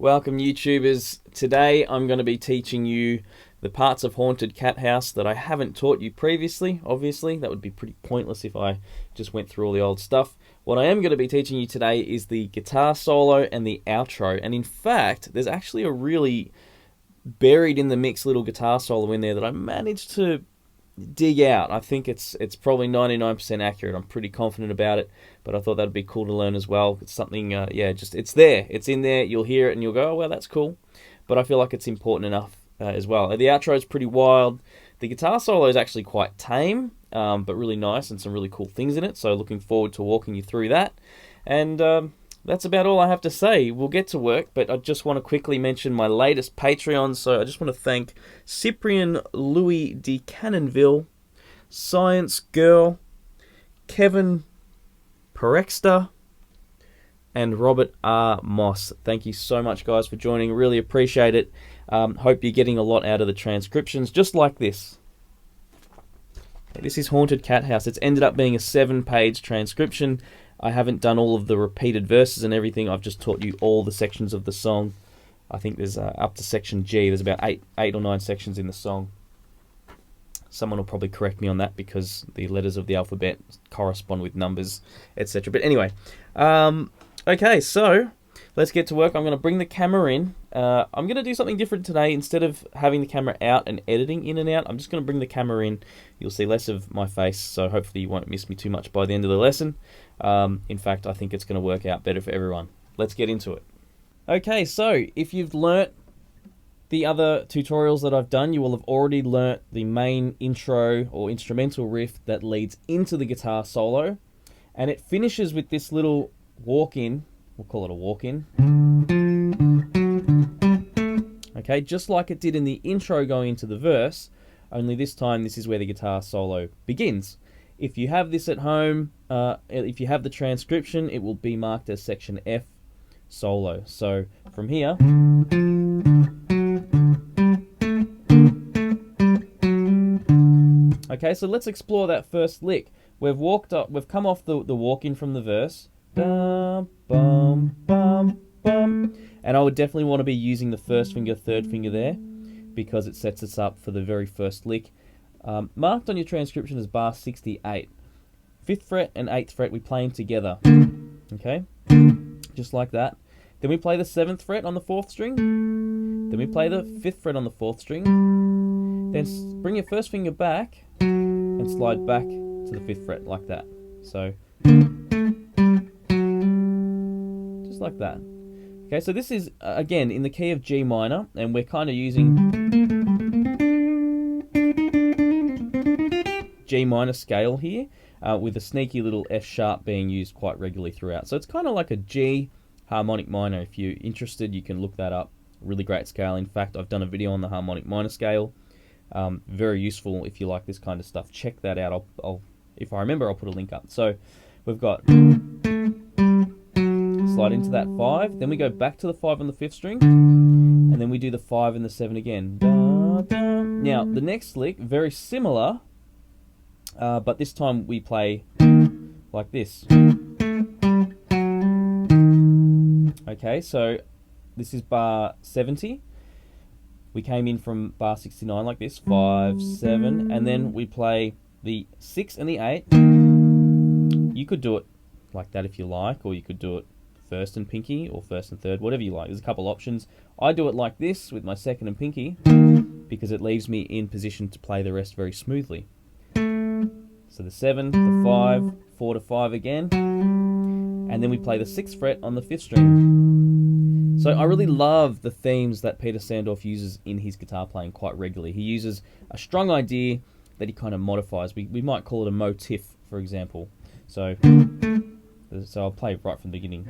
Welcome YouTubers. Today I'm going to be teaching you the parts of Haunted Cathouse that I haven't taught you previously. Obviously, that would be pretty pointless if I just went through all the old stuff. What I am going to be teaching you today is the guitar solo and the outro. And in fact, there's actually a really buried in the mix little guitar solo in there that I managed to dig out. I think it's probably 99% accurate. I'm pretty confident about it, but I thought that'd be cool to learn as well. It's something, it's there. It's in there. You'll hear it and you'll go, oh, well, that's cool. But I feel like it's important enough as well. The outro is pretty wild. The guitar solo is actually quite tame, but really nice and some really cool things in it. So looking forward to walking you through that. And that's about all I have to say. We'll get to work, but I just want to quickly mention my latest Patreon. So I just want to thank Cyprian Louis de Cannonville, Science Girl, Kevin Perexter, and Robert R. Moss. Thank you so much, guys, for joining. Really appreciate it. Hope you're getting a lot out of the transcriptions, just like this. This is Haunted Cathouse. It's ended up being a 7-page transcription. I haven't done all of the repeated verses and everything. I've just taught you all the sections of the song. I think there's up to section G. There's about 8 or 9 sections in the song. Someone will probably correct me on that because the letters of the alphabet correspond with numbers, etc. But anyway, okay, so let's get to work. I'm going to bring the camera in. I'm going to do something different today. Instead of having the camera out and editing in and out, I'm just going to bring the camera in. You'll see less of my face, so hopefully you won't miss me too much by the end of the lesson. In fact, I think it's going to work out better for everyone. Let's get into it. Okay, so if you've learnt the other tutorials that I've done, you will have already learnt the main intro or instrumental riff that leads into the guitar solo. And it finishes with this little walk-in. We'll call it a walk-in. Okay, just like it did in the intro going into the verse, only this time this is where the guitar solo begins. If you have this at home, if you have the transcription, it will be marked as section F solo. So from here, okay, so let's explore that first lick. We've come off the walk-in from the verse. Bum, bum, bum, bum. And I would definitely want to be using the first finger, third finger there, because it sets us up for the very first lick. Marked on your transcription as bar 68. 5th fret and 8th fret, we play them together. Okay? Just like that. Then we play the 7th fret on the 4th string. Then we play the 5th fret on the 4th string. Then bring your first finger back and slide back to the 5th fret like that. So, just like that. Okay, so this is, again, in the key of G minor, and we're kind of using G minor scale here, with a sneaky little F sharp being used quite regularly throughout. So it's kind of like a G harmonic minor. If you're interested, you can look that up. Really great scale. In fact, I've done a video on the harmonic minor scale. Very useful if you like this kind of stuff. Check that out. If I remember, I'll put a link up. So we've got slide into that 5, then we go back to the 5 on the 5th string, and then we do the 5 and the 7 again. Da, da. Now the next lick, very similar, but this time we play like this. Okay, so this is bar 70. We came in from bar 69 like this, 5, 7, and then we play the 6 and the 8. You could do it like that if you like, or you could do it first and pinky, or first and third, whatever you like. There's a couple options. I do it like this with my second and pinky, because it leaves me in position to play the rest very smoothly. So the 7, the 5, 4 to 5 again, and then we play the 6th fret on the 5th string. So I really love the themes that Peter Sandorf uses in his guitar playing quite regularly. He uses a strung idea that he kind of modifies. We might call it a motif, for example. So I'll play right from the beginning.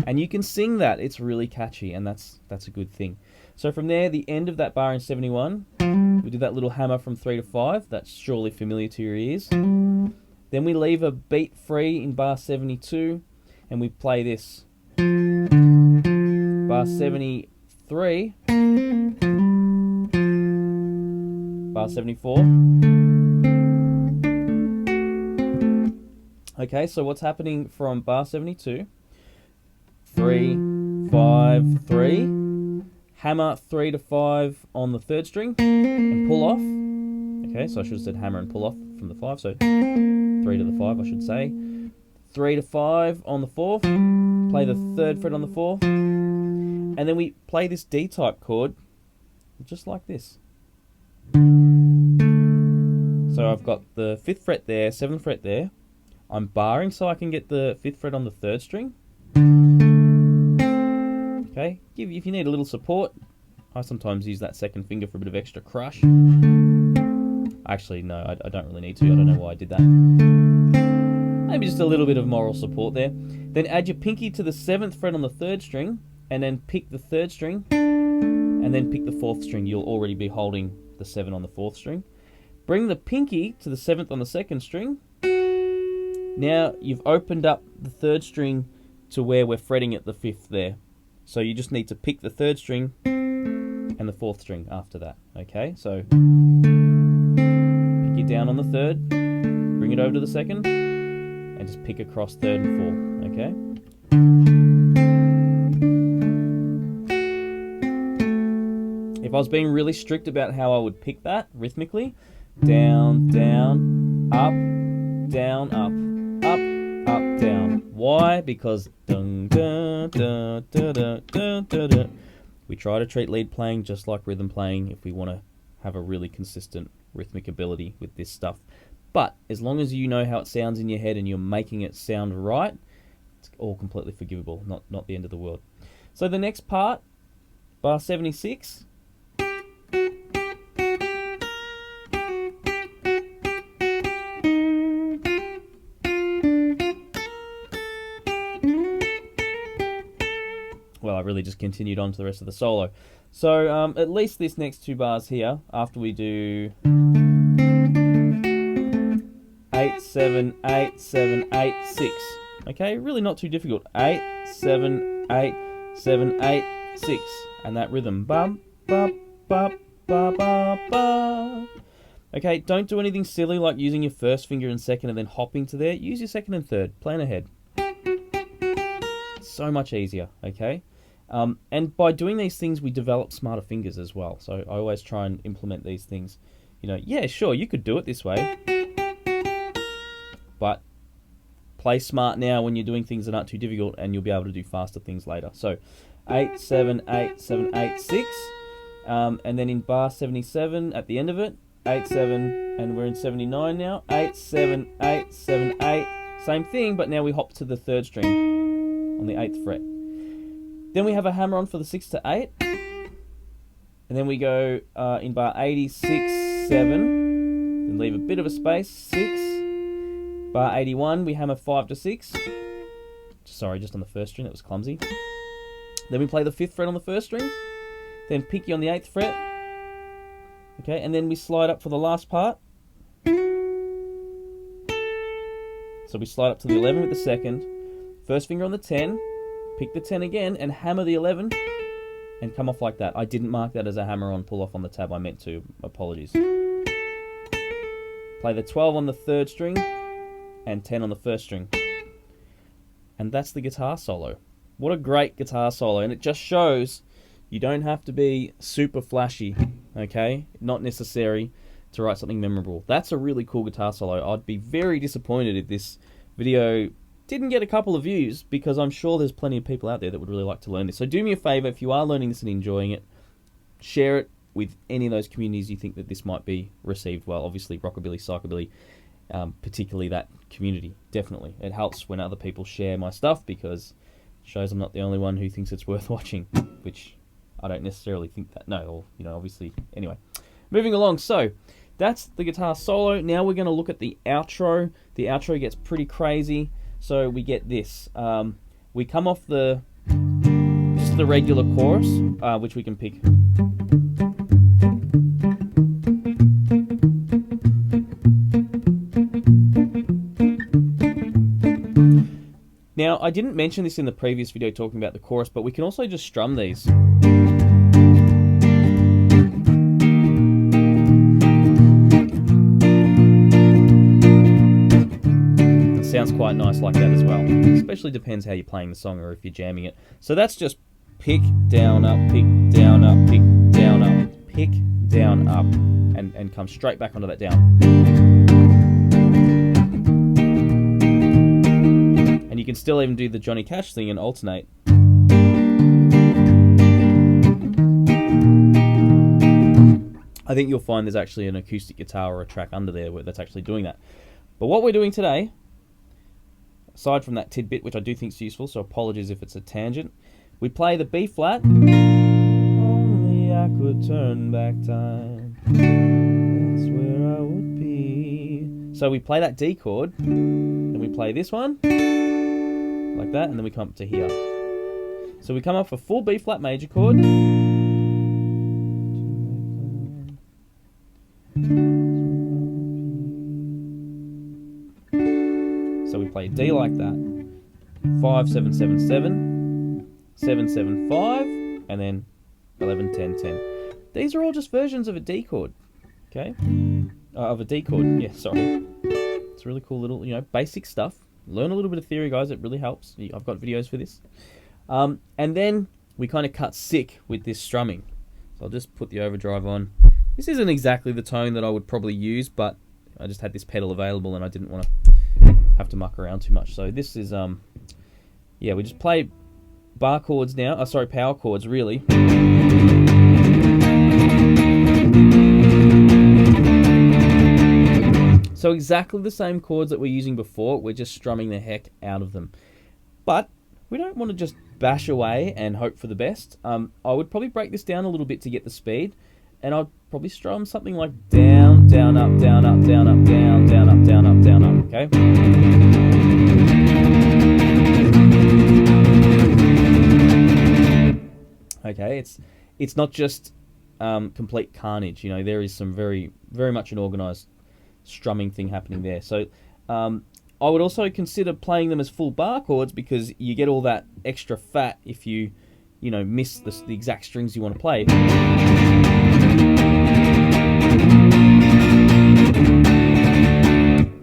And you can sing that. It's really catchy, and that's a good thing. So from there, the end of that bar in 71, we do that little hammer from 3 to 5. That's surely familiar to your ears. Then we leave a beat free in bar 72, and we play this. Bar 73, bar 74, Okay, so what's happening from bar 72? 3, 5, 3. Hammer 3 to 5 on the third string and pull off. Okay, so I should have said hammer and pull off from the 5, so 3 to the 5 I should say. 3 to 5 on the 4th, play the 3rd fret on the 4th, and then we play this D-type chord just like this. So I've got the 5th fret there, 7th fret there. I'm barring so I can get the 5th fret on the 3rd string. Okay, if you need a little support, I sometimes use that 2nd finger for a bit of extra crush. Actually, no, I don't really need to. I don't know why I did that. Maybe just a little bit of moral support there. Then add your pinky to the 7th fret on the 3rd string, and then pick the 3rd string, and then pick the 4th string. You'll already be holding the 7 on the 4th string. Bring the pinky to the 7th on the 2nd string. Now you've opened up the 3rd string to where we're fretting at the 5th there. So you just need to pick the 3rd string and the 4th string after that. Okay, so pick it down on the 3rd, bring it over to the 2nd, and just pick across 3rd and 4th. Okay. If I was being really strict about how I would pick that rhythmically, down, down, up, down, up, up, up, down. Why? Because dun, dun, dun, dun, dun, dun, dun, dun. We try to treat lead playing just like rhythm playing if we want to have a really consistent rhythmic ability with this stuff. But as long as you know how it sounds in your head and you're making it sound right, it's all completely forgivable, not the end of the world. So the next part, bar 76. Well, I really just continued on to the rest of the solo. So at least this next 2 bars here, after we do 8, 7, 8, 7, 8, 6. Okay, really not too difficult. 8, 7, 8, 7, 8, 6. And that rhythm. Bum, bum, bum, bum, bum, bum. Okay, don't do anything silly like using your 1st finger and 2nd and then hopping to there. Use your 2nd and 3rd. Plan ahead. So much easier, okay? And by doing these things, we develop smarter fingers as well. So I always try and implement these things. You know, yeah, sure, you could do it this way. But play smart now when you're doing things that aren't too difficult, and you'll be able to do faster things later. So 8, 7, 8, 7, 8, 6. And then in bar 77, at the end of it, 8, 7, and we're in 79 now. 8, 7, 8, 7, 8. Same thing, but now we hop to the 3rd string on the 8th fret. Then we have a hammer on for the 6 to 8. And then we go in bar 86, 7. Then leave a bit of a space, 6. Bar 81, we hammer 5 to 6. Sorry, just on the 1st string, that was clumsy. Then we play the 5th fret on the 1st string. Then pinky on the 8th fret. Okay, and then we slide up for the last part. So we slide up to the 11 with the 2nd. 1st finger on the 10. Pick the 10 again and hammer the 11 and come off like that. I didn't mark that as a hammer on pull off on the tab. I meant to. Apologies. Play the 12 on the 3rd string and 10 on the 1st string. And that's the guitar solo. What a great guitar solo. And it just shows you don't have to be super flashy, okay? Not necessary to write something memorable. That's a really cool guitar solo. I'd be very disappointed if this video didn't get a couple of views, because I'm sure there's plenty of people out there that would really like to learn this. So do me a favor, if you are learning this and enjoying it, share it with any of those communities you think that this might be received well. Obviously, rockabilly, psychobilly, particularly that community, definitely. It helps when other people share my stuff, because it shows I'm not the only one who thinks it's worth watching, which I don't necessarily think that. No, or, you know, obviously. Anyway, moving along. So that's the guitar solo. Now we're going to look at the outro. The outro gets pretty crazy. So we get this. We come off the just the regular chorus, which we can pick. Now, I didn't mention this in the previous video talking about the chorus, but we can also just strum these. sounds quite nice like that as well. Especially depends how you're playing the song or if you're jamming it. So that's just pick, down, up, pick, down, up, pick, down, up, pick, down, up, and come straight back onto that down. And you can still even do the Johnny Cash thing and alternate. I think you'll find there's actually an acoustic guitar or a track under there that's actually doing that. But what we're doing today, aside from that tidbit, which I do think is useful, so apologies if it's a tangent, we play the B flat. Only I could turn back time. That's where I would be. So we play that D chord, then we play this one, like that, and then we come up to here. So we come up a full B flat major chord. So we play D like that, 5, 7, 7, 7, 7, 7, 5, and then 11, 10, 10. These are all just versions of a D chord, okay? Of a D chord, yeah, sorry. It's really cool little, basic stuff. Learn a little bit of theory, guys, it really helps. I've got videos for this. And then we kind of cut sick with this strumming. So I'll just put the overdrive on. This isn't exactly the tone that I would probably use, but I just had this pedal available and I didn't want to have to muck around too much. So this is, yeah, we just play bar chords now. Sorry, power chords, really. So exactly the same chords that we're using before, we're just strumming the heck out of them. But we don't want to just bash away and hope for the best. I would probably break this down a little bit to get the speed, and I'd probably strum something like down, down, up, down, up, down, up, down, down, up, down, up, down, up, okay? Okay, it's not just complete carnage, there is some very, very much an organised strumming thing happening there. So I would also consider playing them as full bar chords because you get all that extra fat if you miss the exact strings you want to play.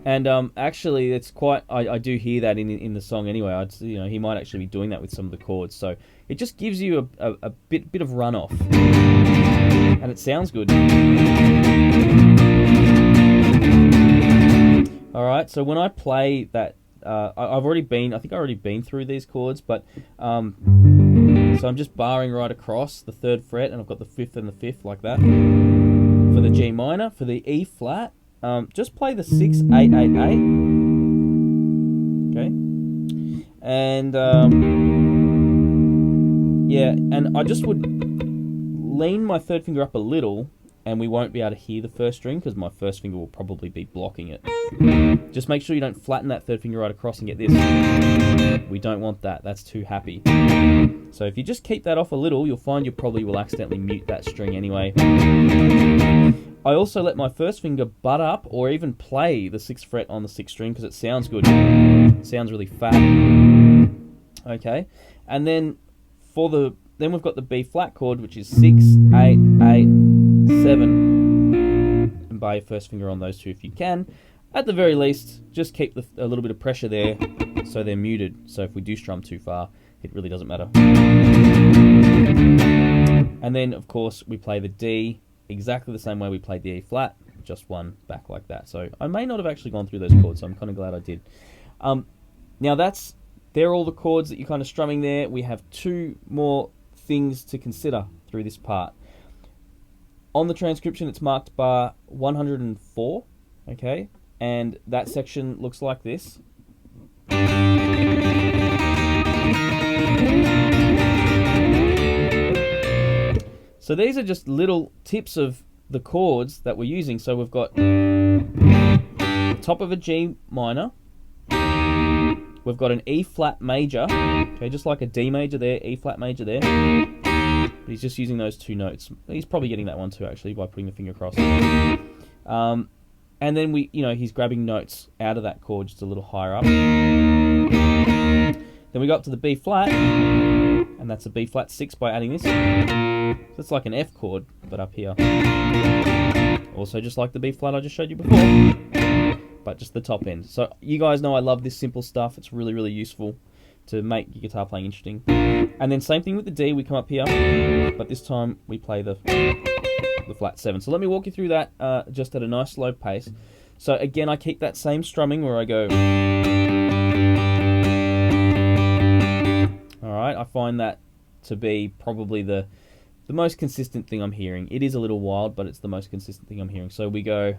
And actually, it's quite. I do hear that in the song anyway. He might actually be doing that with some of the chords. So it just gives you a bit of runoff, and it sounds good. All right. So when I play that, I think I've already been through these chords, but so I'm just barring right across the 3rd fret, and I've got the 5th and the 5th like that. For the G minor, for the E flat, just play the 6, 8, 8, 8. Okay. And yeah, and I just would lean my 3rd finger up a little, and we won't be able to hear the 1st string because my 1st finger will probably be blocking it. Just make sure you don't flatten that 3rd finger right across and get this. We don't want that. That's too happy. So if you just keep that off a little, you'll find you probably will accidentally mute that string anyway. I also let my 1st finger butt up or even play the 6th fret on the 6th string because it sounds good. It sounds really fat. Okay, and then then we've got the B flat chord, which is 6, 8, 8, 7, and bar your 1st finger on those two if you can. At the very least, just keep a little bit of pressure there so they're muted. So if we do strum too far, it really doesn't matter. And then, of course, we play the D exactly the same way we played the E flat, just one back like that. So I may not have actually gone through those chords, so I'm kind of glad I did. Now they're all the chords that you're kind of strumming there. We have 2 more things to consider through this part. On the transcription, it's marked bar 104, okay? And that section looks like this. So these are just little tips of the chords that we're using. So we've got top of a G minor. We've got an E flat major. Okay, just like a D major there, E flat major there. But he's just using those 2 notes. He's probably getting that one too, actually, by putting the finger across. And then he's grabbing notes out of that chord just a little higher up. Then we go up to the B flat, and that's a B flat 6 by adding this. So it's like an F chord, but up here. Also just like the B flat I just showed you before. but just the top end. So you guys know I love this simple stuff. It's really, really useful to make your guitar playing interesting. And then same thing with the D, we come up here, but this time we play the flat 7. So let me walk you through that just at a nice slow pace. So again, I keep that same strumming where I go. Alright, I find that to be probably the most consistent thing I'm hearing. It is a little wild, but it's the most consistent thing I'm hearing. So we go,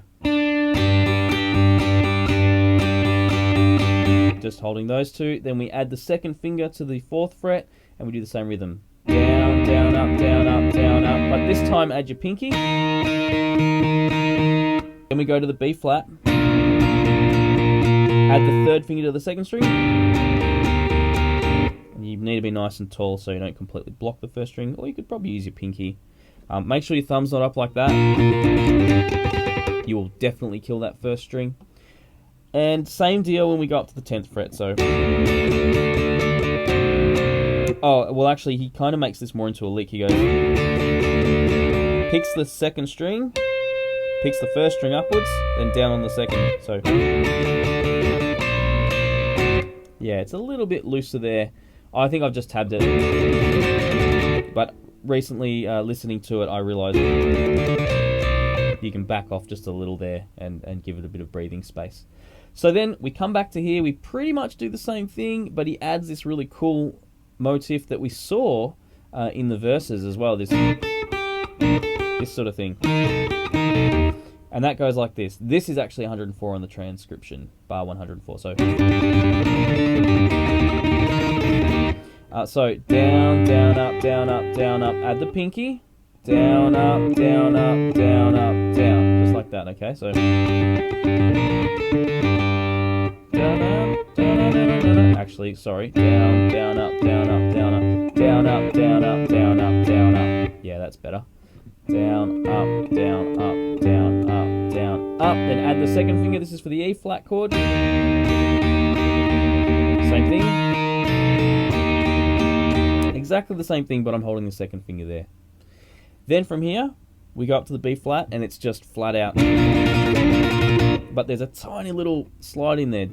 just holding those two. Then we add the second finger to the 4th fret, and we do the same rhythm. Down, down, up, down, up, down, up. But this time add your pinky. Then we go to the B flat. Add the 3rd finger to the 2nd string. And you need to be nice and tall so you don't completely block the 1st string, or you could probably use your pinky. Make sure your thumb's not up like that. You will definitely kill that 1st string. And same deal when we go up to the 10th fret. So, oh, well, actually, he kind of makes this more into a lick. He goes, picks the 2nd string, picks the 1st string upwards, then down on the 2nd. So, yeah, it's a little bit looser there. I think I've just tabbed it, but recently listening to it, I realised you can back off just a little there and give it a bit of breathing space. So then we come back to here, we pretty much do the same thing, but he adds this really cool motif that we saw in the verses as well, this sort of thing. And that goes like this. This is actually 104 on the transcription, bar 104. So, so down, down, up, down, up, down, up. Add the pinky. Down, up, down, up, down, up, down. Just like that, okay? So, down, up, down, up, down, up. Actually, sorry. Down, down, up, down, up, down, up. Down, up, down, up, down, up, down, up. Yeah, that's better. Down, up, down, up, down, up, down, up. Then add the 2nd finger. This is for the E flat chord. Same thing. Exactly the same thing, but I'm holding the 2nd finger there. Then from here, we go up to the B flat, and it's just flat out. But there's a tiny little slide in there.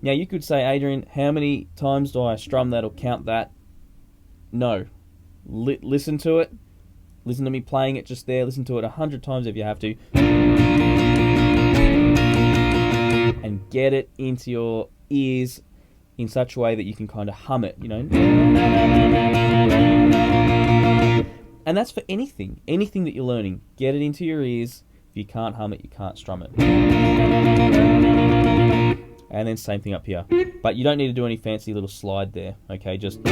Now you could say, Adrian, how many times do I strum that or count that? No. Listen to it. Listen to me playing it just there. Listen to it 100 times if you have to. And get it into your ears in such a way that you can kind of hum it, you know. And that's for anything that you're learning. Get it into your ears. If you can't hum it, you can't strum it. And then same thing up here. But you don't need to do any fancy little slide there, okay? Just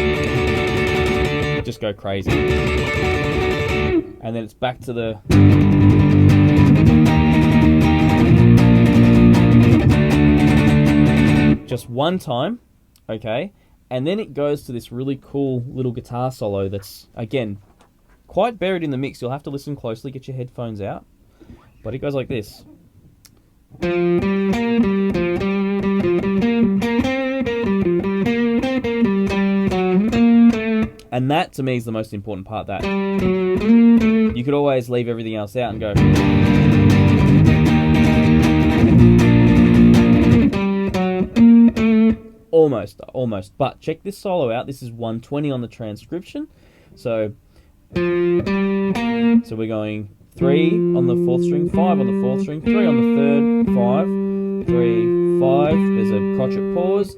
go crazy. And then it's back to the... just one time, okay? And then it goes to this really cool little guitar solo that's, again, quite buried in the mix. You'll have to listen closely, get your headphones out. But it goes like this. And that, to me, is the most important part. That you could always leave everything else out and go... Almost. But check this solo out. This is 120 on the transcription. So we're going 3 on the 4th string, 5 on the 4th string, 3 on the 3rd, 5, 3, 5. There's a crotchet pause.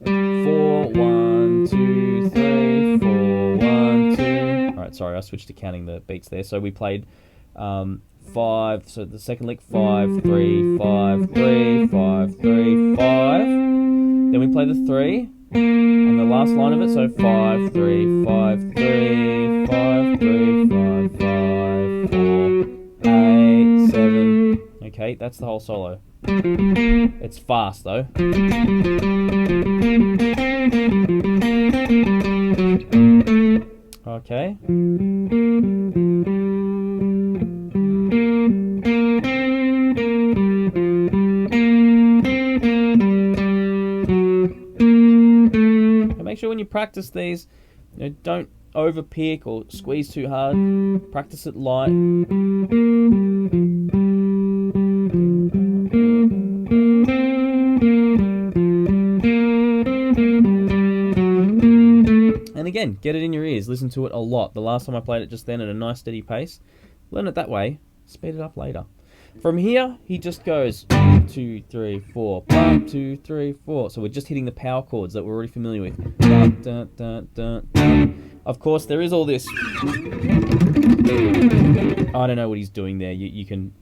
4, 1, 2, 3, 4, 1, 2. Alright, sorry, I switched to counting the beats there. So we played 5, so the second lick, 5, 3, 5, 3, 5, 3, 5. Then we play the 3, and the last line of it, so 5, 3, 5, 3, 5, 3, 5, 5, 4, 8, 7. Okay, that's the whole solo. It's fast though. Okay. Make sure when you practice these, don't over pick or squeeze too hard. Practice it light. on, get it in your ears, listen to it a lot. The last time I played it just then at a nice steady pace. Learn it that way, speed it up later. From here, he just goes 1, 2, 3, 4, 1, 2, 3, 4. So we're just hitting the power chords that we're already familiar with. Dun, dun, dun, dun, dun. Of course, there is all this. I don't know what he's doing there. You can.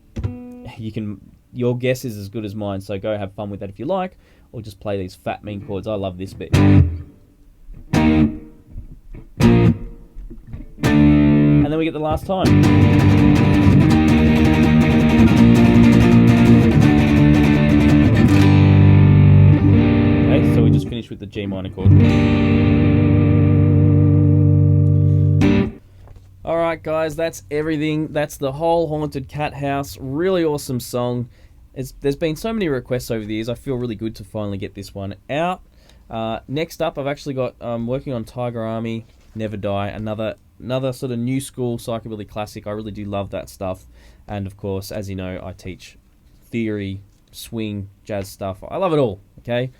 Your guess is as good as mine. So go have fun with that if you like, or just play these fat mean chords. I love this bit. And then we get the last time. So we just finished with the G minor chord. Alright guys, that's everything. That's the whole Haunted Cat House. Really awesome song. There's been so many requests over the years. I feel really good to finally get this one out. Next up, I've actually got working on Tiger Army, Never Die, another sort of new school psychobilly classic. I really do love that stuff. And of course, as you know, I teach theory, swing, jazz stuff. I love it all, okay?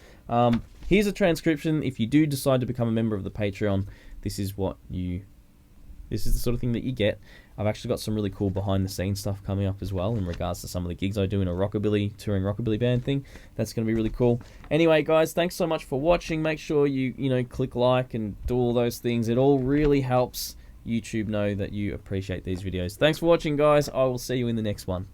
Here's a transcription. If you do decide to become a member of the Patreon, this is the sort of thing that you get. I've actually got some really cool behind the scenes stuff coming up as well in regards to some of the gigs I do in a touring rockabilly band thing. That's going to be really cool. Anyway, guys, thanks so much for watching. Make sure you click like and do all those things. It all really helps YouTube know that you appreciate these videos. Thanks for watching, guys. I will see you in the next one.